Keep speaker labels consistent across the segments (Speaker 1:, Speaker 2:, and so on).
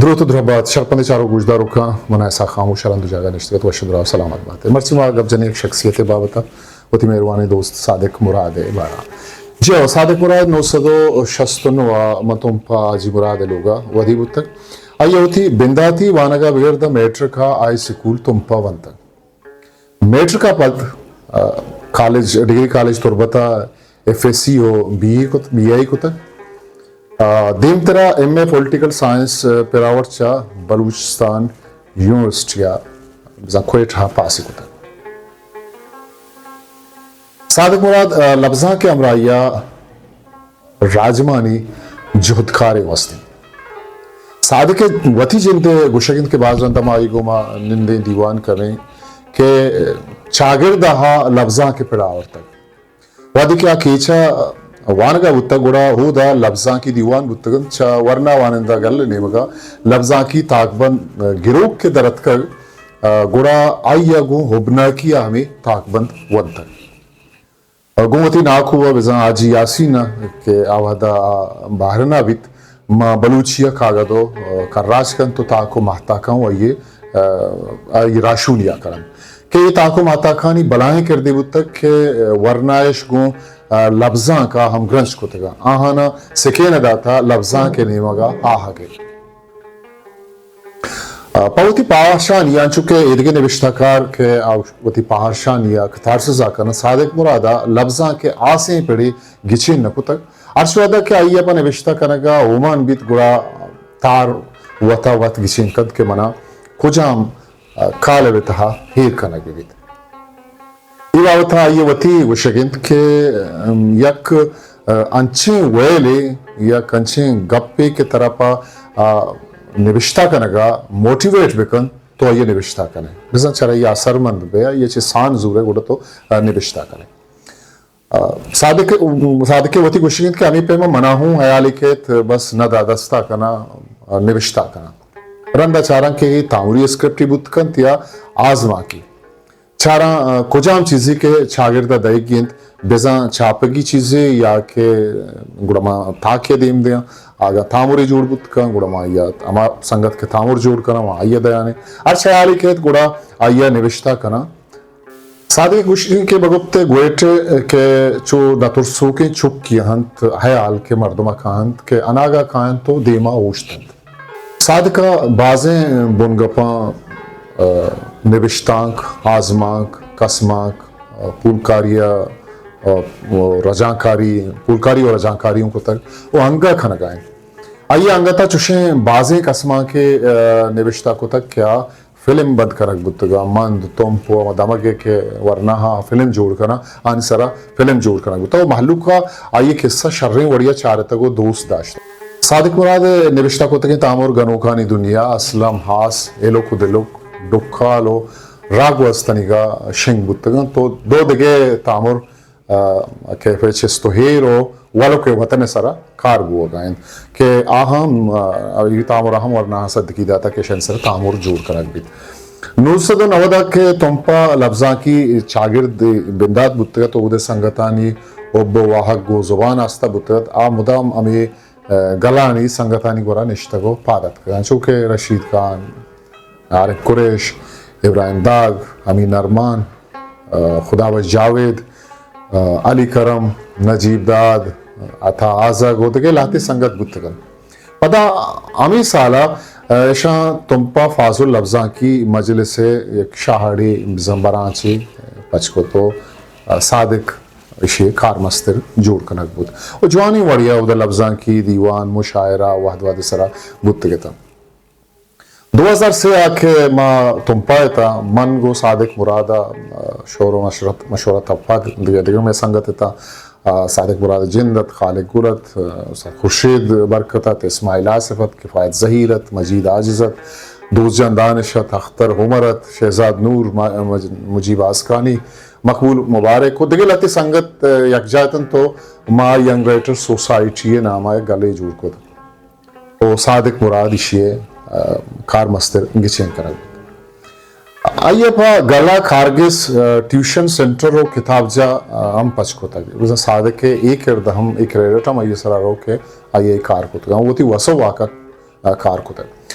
Speaker 1: درود و دربات شرپند چارو گوشدارو کا من ایسا خاموش رند جگہ نشتگت و شدرا سلامت بات ہے مرچی ما گب جنے ایک شخصیت بابتا وتی مہربانی دوست صادق مراد ہے بارا جی صادق مراد 969 متم پا جی مراد لوگا ودی بوت آیا ہوتی بنداتی وانگا بغیر دا میٹر کا آئی سکول تمپا ونتا میٹر کا پد کالج ڈگری کالج تربتا ایف ایس سی ہو بی آئی کو تک دیم طرح ایم اے پولیٹیکل سائنس پیراور چا بلوچستان یونیورسٹیا زکویٹھا پاسی کو تک صادق مراد لفظاں کے امرائیہ راجمانی جہدکار وسطی صادق وتی جنتے گشگند کے بعض رندم آئی گوما نندے دیوان کریں کہ چاگردہا لفظاں کے پیراور تک وادی کیا کیچا وانگا بutta گوڑا ہو دا لفظاں کی دیوان بتگن چا ورنہ وانندہ گل نیمگا لفظاں کی تاکبند گروک کے درد کر گوڑا آئیا گو ہبنا کیا ہمیں تاکبند ود تک گومتی ناک ہوا بزان آجی یاسینا کہ آوہدا باہرنا بیت ما بلوچیا کاغا دو کراج کن تو تاکو محتاکاں یہ راشونیا کرن کہ یہ تاکو محتاکانی بلائیں کردے بتک کہ ورنائش گو لفظاں کا ہم گرنش کو تگا آہانا سکین ادا تھا لفظاں کے نیمگا آہا کے پاوتی پاہرشانیا چونکہ ادگے نوشتہ کار کے آوتی پاہرشانیا کتارسزا کرنا صادق مرادا لفظاں کے آسیں پڑی گچین نکو تک ارشوادا کہ آئیے پا نوشتہ کرنگا اومان بیت گڑا تار وطا وط گچین کد کے منا کجام کال بیتہا ہیر کنگی بیت یہ باوتا یہ وتی وشگند کہ یک انچیں ویلے یک انچیں گپے کے طرفا نوشتہ کنگا موٹیویٹ بکن تو یہ نوشتہ کنے بزن چرا یہ اثر مند بیا یہ چھ سان زور ہے گوڑا تو نوشتہ کنے صادق وتی وشگند کہ ہمیں پیما منع ہوں حیالی کہت بس ندا دستا کنا نوشتہ کنا رندہ چاران کہ یہ تاموری اسکرپٹی بت کن تیا آزما کی چارا کجام چیزیں کے چھاگردہ دائی گیند بیزاں چھاپگی چیزیں یا کہ گڑما تاکیہ دیم دیا آگا تاموری جوڑ بت کا گڑما آیا اما سنگت کے تامور جوڑ کنا وہاں آیا دیانے ارچہ حالی کہت گڑا آیا نوشتہ کنا صادق گوشگین کے بگبتے گویٹے کے چو داترسو کے چک کی ہنت حیال کے مردمہ کانت کے اناگا کانت تو دیما اوشتند صادقہ بازیں بنگپاں نوشتانک آزمانک قسمانک پولکاری اور رجانکاریوں کو تک وہ انگا کھنگائیں آئیے انگتا چوشیں بازیں قسماں کے نوشتہ کو تک کیا فلم بند کرک بتگا مند توم پو مدامگے کے ورنہا فلم جوڑ کرنا آنی سرا فلم جوڑ کرنا بتا وہ محلوق کا آئیے قصہ شریں وڑیا چارتا کو دوست داشتا صادق مراد نوشتہ کو تک تامور گنوکانی دنیا اسلام ہاس ایلو کدلوک ڈکالو راگو استنیگا شنگ بتگا تو دو دگے تامور کیفے چستو ہیرو والو کے وطن سرا کارگو گائن کہ آہم یہ تامور اہم ورنہ صدقی داتا کہ شن سر تامور جوڑ کرک بیت 990 کے تمپا لفظاں کی چاگرد بندات بتگا تو ادھے سنگتانی اوب واحق گو زبان آستا بتگت آ مدام امی گلانی سنگتانی گورا نشتگو پادت کرن چونکہ رشید خان عارف قریش ابراہیم داغ امین ارمان خداوش جاوید علی کرم نجیب داد عطا آزا گودگے لاتی سنگت بتگن پدا امی سالہ ایشان تمپا فاضل لفظاں کی مجلس ایک شاہڑی زمبران چی پچکو تو صادق اشی کارمستر جوڑ کنک بود و جوانی وڑیا او دا لفظاں کی دیوان مشاعرہ وحد سرا بتگتا 2000 سے آکے ما تمپائے تا من گو صادق مرادا شور و مشورہ تفاق دیگر میں سنگت تا صادق مراد جندت خالق گرت خورشید برکتت اسماعیل آصفت کفایت ظہیرت مجید عاجزت دوست جان دانشت اختر عمرت شہزاد نور مجیب آسکانی مقبول مبارک کو دیگر لاتی سنگت یک جایتن تو ما ینگ رائٹر سوسائٹی نام آئے گلے جوڑ کو تو صادق مراد اشیے کار مستر گچین کرد آئیے پا گلا کارگس ٹیوشن سنٹر رو کتاب جا ہم پچ کو تک وزن صادق کے ایک ارد ہم ایک ریڈٹ ہم آئیے سرا رو کے آئیے کار کو تک وہ تی وسو واقع کار کو تک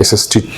Speaker 1: SST